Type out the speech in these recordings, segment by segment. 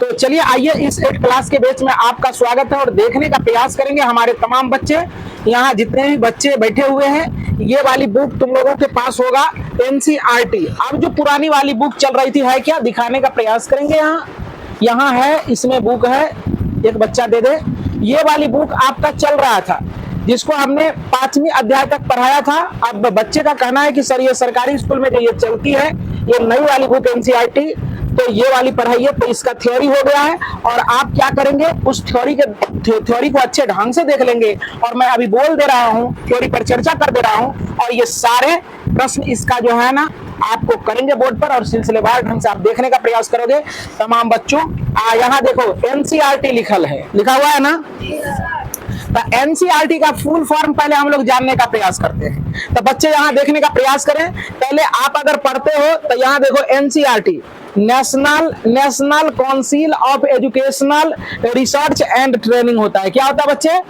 तो चलिए आइए इस 8 क्लास के बैच में आपका स्वागत है और देखने का प्रयास करेंगे हमारे तमाम बच्चे। यहाँ जितने भी बच्चे बैठे हुए हैं, ये वाली बुक तुम लोगों के पास होगा एनसीईआरटी। अब जो पुरानी वाली बुक चल रही थी है क्या, दिखाने का प्रयास करेंगे। यहाँ है, इसमें बुक है, एक बच्चा दे दे। ये वाली बुक आपका चल रहा था जिसको हमने 5वीं अध्याय तक पढ़ाया था। अब बच्चे का कहना है कि सर ये सरकारी स्कूल में जो ये चलती है, ये नई वाली बुक एनसीईआरटी, तो ये वाली पढ़ाइए। तो इसका थ्योरी हो गया है और आप क्या करेंगे, उस थ्योरी को अच्छे ढंग से देख लेंगे। और मैं अभी बोल दे रहा हूँ, थ्योरी पर चर्चा कर दे रहा हूँ और ये सारे प्रश्न इसका जो है ना आपको करेंगे बोर्ड पर और सिलसिलेवार ढंग से आप देखने का प्रयास करोगे तमाम बच्चों। यहाँ देखो एनसीईआरटी लिखा हुआ है ना। तो एनसीईआरटी का फुल फॉर्म पहले हम लोग जानने का प्रयास करते हैं। तो बच्चे यहाँ देखने का प्रयास करें। पहले आप अगर पढ़ते हो तो यहाँ देखो NCERT, national council of educational research and training होता है। क्या होता है बच्चे?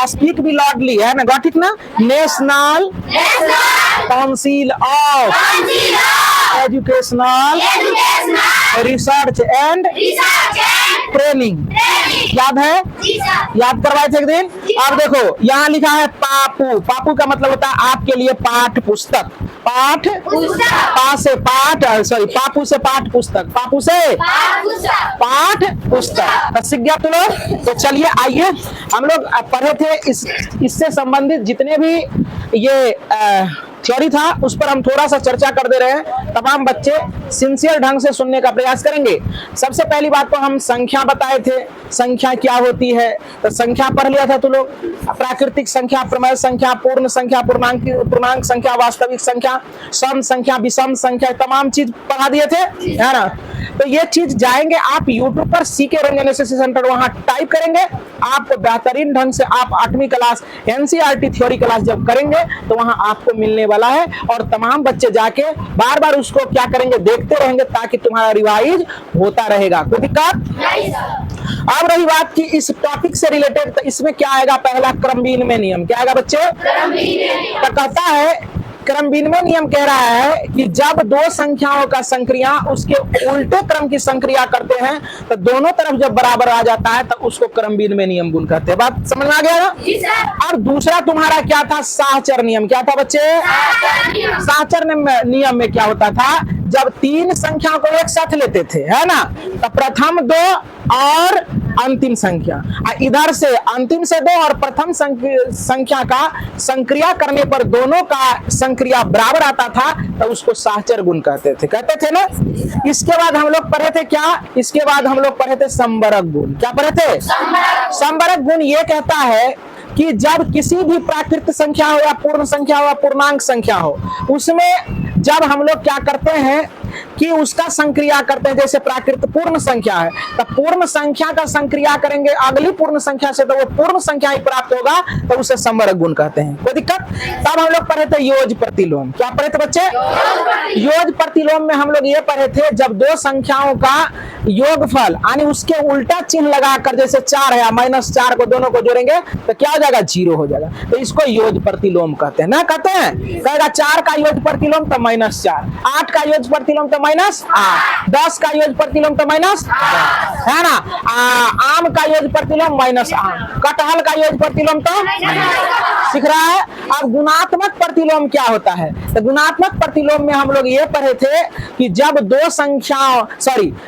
स्पीक भी लॉर्डली है ना, गॉट इट ना। National council of educational research and training, याद है? याद करवाए थे एक दिन। अब देखो यहाँ लिखा है पापू। पापू का मतलब होता है आपके लिए पाठ पुस्तक। पापू से पाठ पुस्तक, पापू से पाठ पुस्तक। सीख गया तुम लोग। तो चलिए आइए, हम लोग पढ़े थे इससे संबंधित जितने भी ये थ्योरी था उस पर हम थोड़ा सा चर्चा कर दे रहे हैं। तमाम बच्चे सिंसियर ढंग से सुनने का प्रयास करेंगे। सबसे पहली बात तो हम संख्या बताए थे, संख्या क्या होती है। तो संख्या पढ़ लिया था तुम लोग, प्राकृतिक संख्या, प्रमेय संख्या, पूर्ण संख्या, पूर्णांक संख्या, वास्तविक संख्या, सम संख्या, विषम संख्या, तमाम चीज पढ़ा दिए थे, है ना। तो ये चीज जाएंगे आप यूट्यूब पर सीके रंग एनएसएस सेंटर, वहां टाइप करेंगे, आपको बेहतरीन ढंग से आप 8वीं क्लास एनसीईआरटी थ्योरी क्लास जब करेंगे तो वहां आपको मिलने वाला है। और तमाम बच्चे जाके बार बार उसको क्या करेंगे, देखते रहेंगे ताकि तुम्हारा रिवाइज होता रहेगा। कोई दिक्कत? अब रही बात की इस टॉपिक से रिलेटेड, तो इसमें क्या आएगा, पहला क्रम विनिमय नियम। क्या आएगा बच्चे? तो कहता है क्रम विनिमय नियम कह रहा है कि जब दो संख्याओं का संक्रिया उसके उल्टे क्रम की संक्रिया करते हैं तो दोनों तरफ जब बराबर आ जाता है तो उसको क्रम विनिमय नियम गुण कहते हैं। बात समझ में आ गया ना? और दूसरा तुम्हारा क्या था, साहचर नियम। क्या था बच्चे? साहचर नियम में क्या होता था, जब 3 संख्या को एक साथ लेते थे, है ना, तो प्रथम 2 और अंतिम संख्या, इधर से अंतिम से 2 और प्रथम संख्या का संक्रिया करने पर दोनों का संक्रिया बराबर आता था तो उसको साहचर गुण कहते थे ना। इसके बाद हम लोग पढ़े थे क्या, इसके बाद हम लोग पढ़े थे संबरक गुण। क्या पढ़े थे? संबरक गुण ये कहता है कि जब किसी भी प्राकृत संख्या हो या पूर्ण संख्या हो या पूर्णांक संख्या हो, उसमें जब हम लोग क्या करते हैं कि उसका संक्रिया करते हैं, जैसे प्राकृत पूर्ण संख्या है तो पूर्ण संख्या का संक्रिया करेंगे अगली पूर्ण संख्या से तो वो पूर्ण संख्या ही प्राप्त होगा, तो उसे संबरक गुण कहते हैं। कोई दिक्कत? तब हम लोग पढ़े थे योज प्रतिलोम। क्या पढ़े थे बच्चे? योज प्रतिलोम में हम लोग ये पढ़े थे, जब 2 संख्याओं का योगफल यानी उसके उल्टा चिन्ह लगाकर, जैसे 4 है या -4 को दोनों को जोड़ेंगे तो क्या हो जाएगा, 0 हो जाएगा, तो इसको योज प्रतिलोम कहते हैं ना। कहते हैं, कहेगा 4 का योज प्रतिलोम तो -4, 8 का योज प्रतिलोम तो -8, 10 का योज प्रतिलोम तो -10, है ना। आम का योज प्रतिलोम -आम, कटहल का योज प्रतिलोम तो सीख रहा है। अब गुणात्मक प्रतिलोम क्या होता है, तो गुणात्मक प्रतिलोम में हम लोग ये पढ़े थे कि जब 2 संख्याओं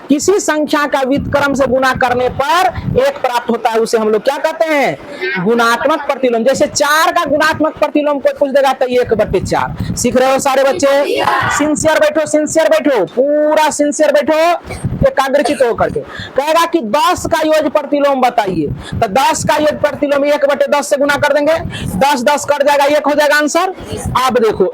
किसी संख्या का व्युत्क्रम से गुणा करने पर 1 प्राप्त होता है, उसे हम लोग क्या कहते हैं, गुणात्मक प्रतिलोम। जैसे 4 का गुणात्मक प्रतिलोम कोई पूछ देगा तो 1/4। सीख रहे हो सारे बच्चे? सिंसियर बैठो, पूरा सिंसियर बैठो, एकाग्रचित होकर के। कहेगा कि 10 का योज प्रतिलोम बताइए, तो 10 का योज प्रतिलोम 1/10 से गुना कर देंगे, 10 कट जाएगा, 1 हो जाएगा आंसर। अब देखो,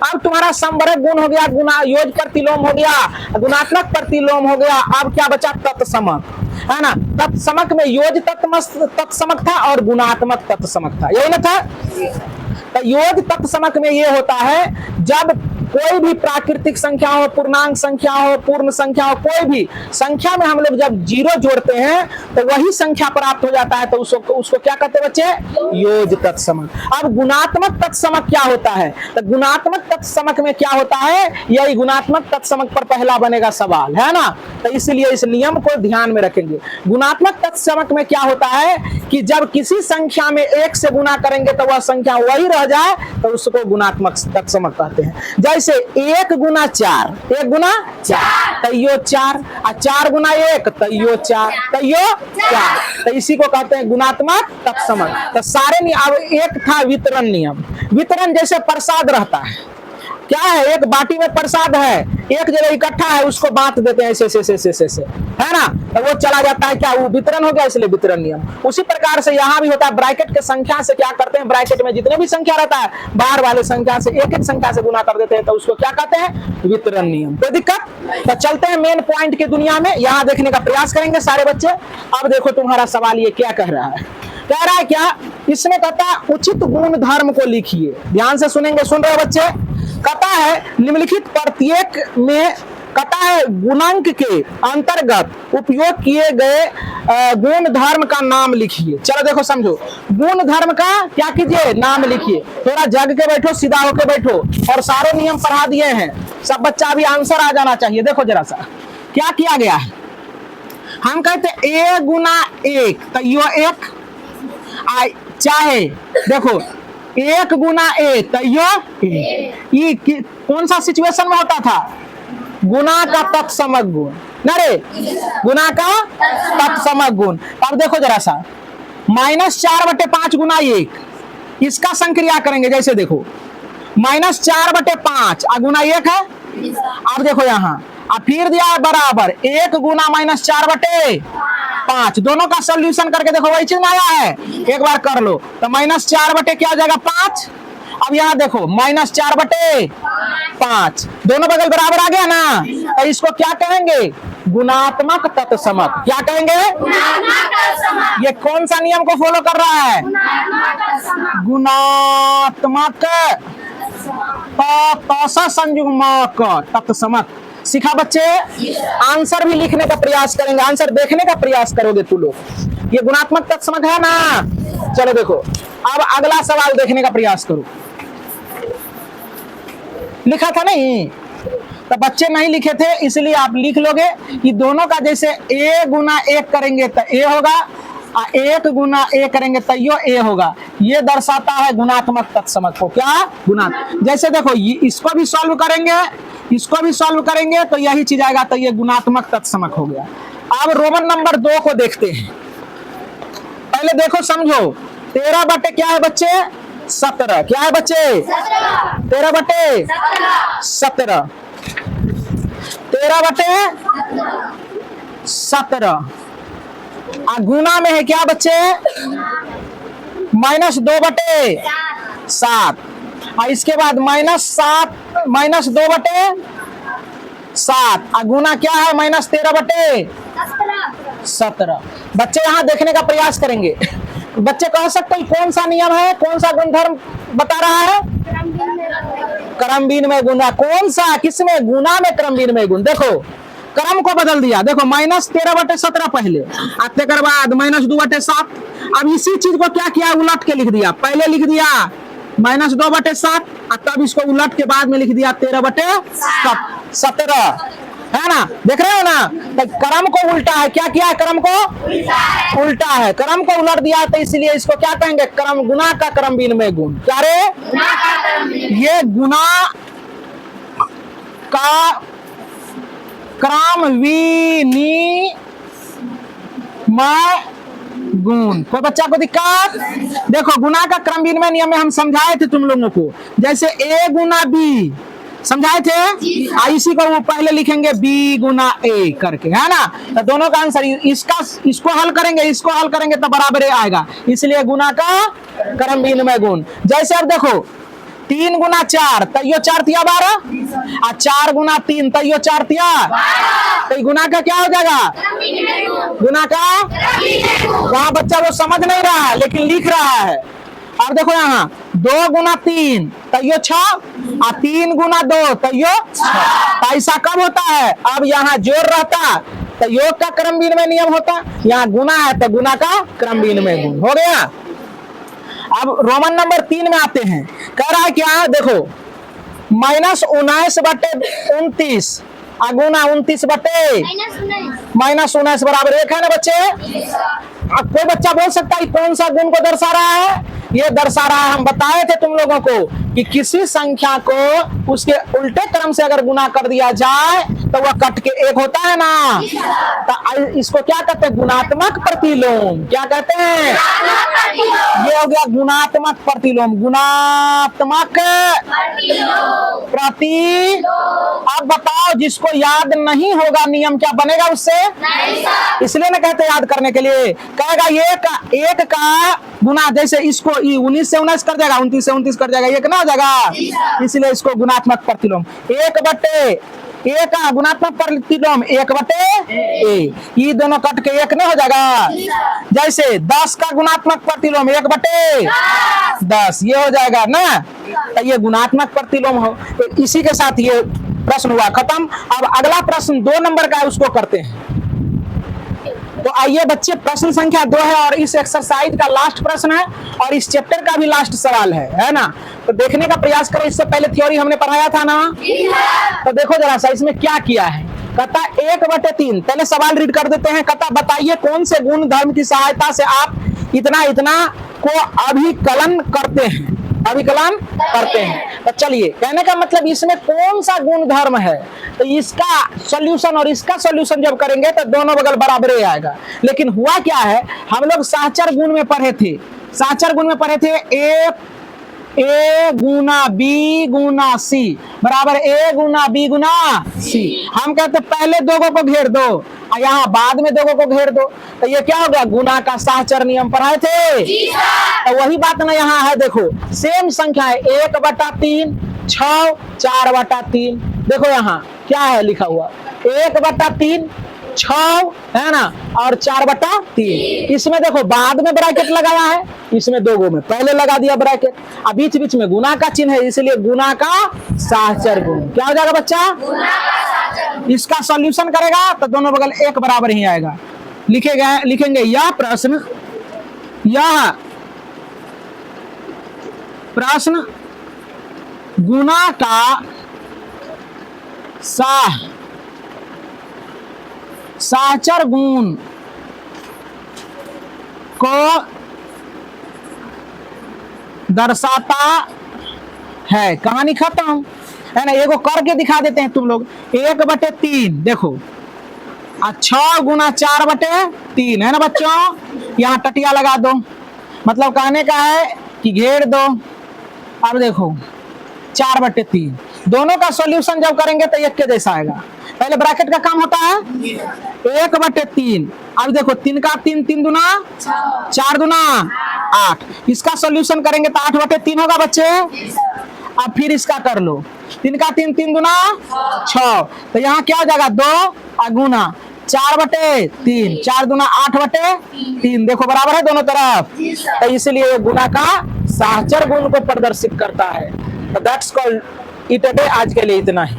अब तुम्हारा संबरक गुण हो गया, गुना योज प्रतिलोम हो गया, गुणात्मक प्रतिलोम हो गया। अब क्या बचा, तत्समक, है ना। तत्समक में योज तत्समक था और गुणात्मक तत्समक था, यही ना था। तो योग तत्समक में ये होता है, जब कोई भी प्राकृतिक संख्या हो, पूर्णांक संख्या हो, पूर्ण संख्या हो, कोई भी संख्या में हम लोग जब जीरो जोड़ते हैं तो वही संख्या प्राप्त हो जाता है, तो उसको क्या कहते हैं बच्चे? योग तत्समक। अब गुणात्मक तत्समक क्या होता है? तो गुणात्मक तत्समक में क्या होता है, यही गुणात्मक तत्समक पर पहला बनेगा सवाल, है ना? तो इसलिए इस नियम को ध्यान में रखेंगे। गुणात्मक तत्समक में क्या होता है कि जब किसी संख्या में 1 से गुना करेंगे तो वह संख्या वही रह जाए, तो उसको गुणात्मक तत्समक कहते हैं। जैसे 1 गुना 4, 1 गुना 4 तैयो 4, और 4 गुना 1 तैयो 4, तैयो 4, तो इसी को कहते हैं गुणात्मक तत्समक। तो सारे नियम, अब एक था वितरण नियम। वितरण जैसे प्रसाद रहता है, क्या है, एक बाटी में प्रसाद है, एक जगह इकट्ठा है, उसको बांट देते हैं ऐसे ऐसे, है ना? तो वो चला जाता है, क्या वो वितरण हो गया, इसलिए वितरण नियम। उसी प्रकार से यहाँ भी होता है, ब्रैकेट के संख्या से क्या करते हैं, ब्रैकेट में जितने भी संख्या रहता है बाहर वाले संख्या से एक एक संख्या से गुना कर देते हैं, तो उसको क्या कहते हैं, वितरण नियम। कोई दिक्कत? तो चलते हैं मेन पॉइंट की दुनिया में, यहाँ देखने का प्रयास करेंगे सारे बच्चे। अब देखो तुम्हारा सवाल ये क्या कह रहा है, कह रहा है क्या, इसमें कहता है उचित गुण धर्म को लिखिए। ध्यान से सुनेंगे, सुन रहे बच्चे? कहता है निम्नलिखित प्रत्येक में, कहता है गुणांक के अंतर्गत उपयोग किए गए गुण धर्म का नाम लिखिए। चलो देखो समझो, गुण धर्म का क्या कीजिए, नाम लिखिए। थोड़ा जग के बैठो, सीधा होके बैठो, और सारे नियम पढ़ा दिए हैं, सब बच्चा अभी आंसर आ जाना चाहिए। देखो जरा सा क्या किया गया है, हम कहते ए गुना 1 तैयो 1, चाहे देखो 1 गुना ए तैयो 1, ये कौन सा सिचुएशन में होता था, गुना का तत्समक गुण, ना रे, गुना का तत्समक गुण। अब देखो जरा सा, -4/5 गुना 1, इसका संक्रिया करेंगे। जैसे देखो -4/5 गुना 1 है। अब देखो यहाँ, अब फिर दिया है बराबर 1 गुना -4/5, दोनों का सोल्यूशन करके देखो वही चीज आया है, एक बार कर लो। तो -4 क्या हो जाएगा, 5। अब यहाँ देखो -4/5, दोनों बगल बराबर आ गया ना, तो इसको क्या कहेंगे, गुणात्मक तत्समक। क्या कहेंगे, ये कौन सा नियम को फॉलो कर रहा है, गुणात्मक संयुग्मक तत्समक। सीखा बच्चे? आंसर भी लिखने का प्रयास करेंगे, आंसर देखने का प्रयास करोगे तू लोग, ये गुणात्मक तत्समक है ना। चलो देखो, अब अगला सवाल देखने का प्रयास करो। लिखा था नहीं, तो बच्चे नहीं लिखे थे, इसलिए आप लिख लोगे कि दोनों का जैसे a गुना 1 करेंगे तो a होगा, 1 गुना a करेंगे तो यो a होगा। ये दर्शाता है गुणात्मक तत्समक को। क्या गुणा, जैसे देखो इसको भी सॉल्व करेंगे, इसको भी सॉल्व करेंगे, तो यही चीज आएगा, तो ये गुणात्मक तत्समक हो गया। अब रोमन नंबर 2 को देखते हैं। पहले देखो समझो, 13/, क्या है बच्चे, 17। क्या है बच्चे, 13/17, 13/17। गुना में है क्या बच्चे, -2/7, और इसके बाद -2/7, गुना क्या है, -13/17। बच्चे यहाँ देखने का प्रयास करेंगे। बच्चे कह सकते हैं कौन सा नियम है, कौन सा गुणधर्म बता रहा है, क्रमबिन्मय गुना। कौन सा, किसमें, गुना में क्रमबिन्मय गुण। देखो क्रम को बदल दिया, देखो -13/17 पहले, के बाद -2/7। अब इसी चीज को क्या किया, उलट के लिख दिया। पहले लिख दिया -2/7, तब इसको उलट के बाद में लिख दिया 13/17, है ना। देख रहे हो ना, तो क्रम को उल्टा है। क्या किया है, क्रम को उल्टा है, क्रम को उलट दिया, तो इसलिए इसको क्या कहेंगे, क्रम, गुना का क्रमबिन्मय गुण। क्या रे, ये गुना का क्रमविनिमय गुण। कोई बच्चा को दिक्कत? देखो गुना का क्रमविनिमय नियम में हम समझाए थे तुम लोगों को, जैसे a गुना b समझाए थे, इसी को वो पहले लिखेंगे b गुना a करके, है ना। तो दोनों का आंसर, इसको हल करेंगे, इसको हल करेंगे तो बराबर आएगा, इसलिए गुना का क्रमविनिमय गुण। जैसे अब देखो 3 गुना 4 तैयो 4 तिया 12, और 4 गुना 3 तैयो 4 तिया, तो गुना का क्या हो जाएगा, गुना का। वहाँ बच्चा वो समझ नहीं रहा है लेकिन लिख रहा है। और देखो यहाँ 2 गुना 3 तो यो 6 और 3 गुना 2 तो यो 6। तो ऐसा कब होता है? अब यहाँ जोड़ रहता तो योग का क्रम विनिमय नियम होता, यहाँ गुना है तो गुना का क्रम विनिमय गुण हो गया। अब रोमन नंबर 3 में आते हैं। कह रहा है क्या, देखो -19/29 गुना 29 बटे -19 बराबर 1 है ना बच्चे। अब कोई बच्चा बोल सकता है कौन सा गुण को दर्शा रहा है? ये दर्शा रहा है, हम बताए थे तुम लोगों को कि किसी संख्या को उसके उल्टे क्रम से अगर गुना कर दिया जाए तो वह कट के 1 होता है ना। तो इसको क्या कहते हैं? गुणात्मक प्रतिलोम। क्या कहते हैं? ये हो गया गुणात्मक प्रतिलोम। गुणात्मक प्रतिलोम। अब बताओ, जिसको याद नहीं होगा नियम क्या बनेगा उससे? इसलिए ना कहते याद करने के लिए। कहेगा एक का गुना, जैसे इसको 19 से 19 कर जाएगा, 29 से 29 कर जाएगा, 1 ना हो जाएगा। इसलिए इसको गुणात्मक प्रतिलोम 1/A का गुणात्मक प्रतिलोम 1/A, ये दोनों कट के 1 नहीं हो जाएगा। जैसे 10 का गुणात्मक प्रतिलोम 1/10, ये हो जाएगा ना। तो ये गुणात्मक प्रतिलोम हो। तो इसी के साथ ये प्रश्न हुआ खत्म। अब अगला प्रश्न 2 नंबर का है, उसको करते हैं। तो आइए बच्चे, प्रश्न संख्या 2 है और इस एक्सरसाइज का लास्ट प्रश्न है और इस चैप्टर का भी लास्ट सवाल है ना। तो देखने का प्रयास करें। इससे पहले थ्योरी हमने पढ़ाया था ना, तो देखो जरा सा इसमें क्या किया है। कहता 1/3, पहले सवाल रीड कर देते हैं। कहता बताइए कौन से गुण धर्म की सहायता से आप इतना इतना को अभिकलन करते हैं, अभिकलन करते हैं। तो चलिए, कहने का मतलब इसमें कौन सा गुण धर्म है, तो इसका सॉल्यूशन और इसका सॉल्यूशन जब करेंगे तो दोनों बगल बराबर ही आएगा। लेकिन हुआ क्या है, हम लोग सहचर गुण में पढ़े थे, सहचर गुण में पढ़े थे A Guna B Guna C बराबर A Guna B Guna C। हम कहते पहले 2 को घेर दो और यहाँ बाद में 2 को घेर दो, तो ये क्या हो गया? गुना का सहचर नियम पढ़ाए थे। तो वही बात ना यहाँ है। देखो सेम संख्या है, 1/3 6 4/3। देखो यहाँ क्या है लिखा हुआ, 1/3 6 है ना और 4/3। इसमें देखो बाद में ब्रैकेट लगाया है, इसमें 2 में पहले लगा दिया ब्रैकेट, अब बीच बीच में गुना का चिन्ह है, इसलिए गुना का सहचर गुण। क्या हो जाएगा बच्चा? इसका सॉल्यूशन करेगा तो दोनों बगल 1 बराबर ही आएगा। लिखेंगे यह प्रश्न गुना का सहचर गुण को दर्शाता है। कहानी खत्म है ना। एगो करके दिखा देते हैं तुम लोग। 1/3 देखो, 6 गुना 4/3 है ना बच्चों। यहाँ टटिया लगा दो, मतलब कहने का है कि घेर दो। अब देखो 4/3, दोनों का सॉल्यूशन जब करेंगे तो 1 के जैसा आएगा। पहले ब्रैकेट का काम होता है 1/3। अब देखो 3 का 3, 3 दूना 4 दूना 8। इसका सॉल्यूशन करेंगे तो 8/3 होगा बच्चे। अब फिर इसका कर लो, 3 का 3, 3 दूना 6। तो यहाँ क्या हो जाएगा? 2 गुना 4/3, 4 दूना 8/3। देखो बराबर है दोनों तरफ। तो इसलिए गुना का सहचर गुण को प्रदर्शित करता है। तो that's called it a day. आज के लिए इतना ही।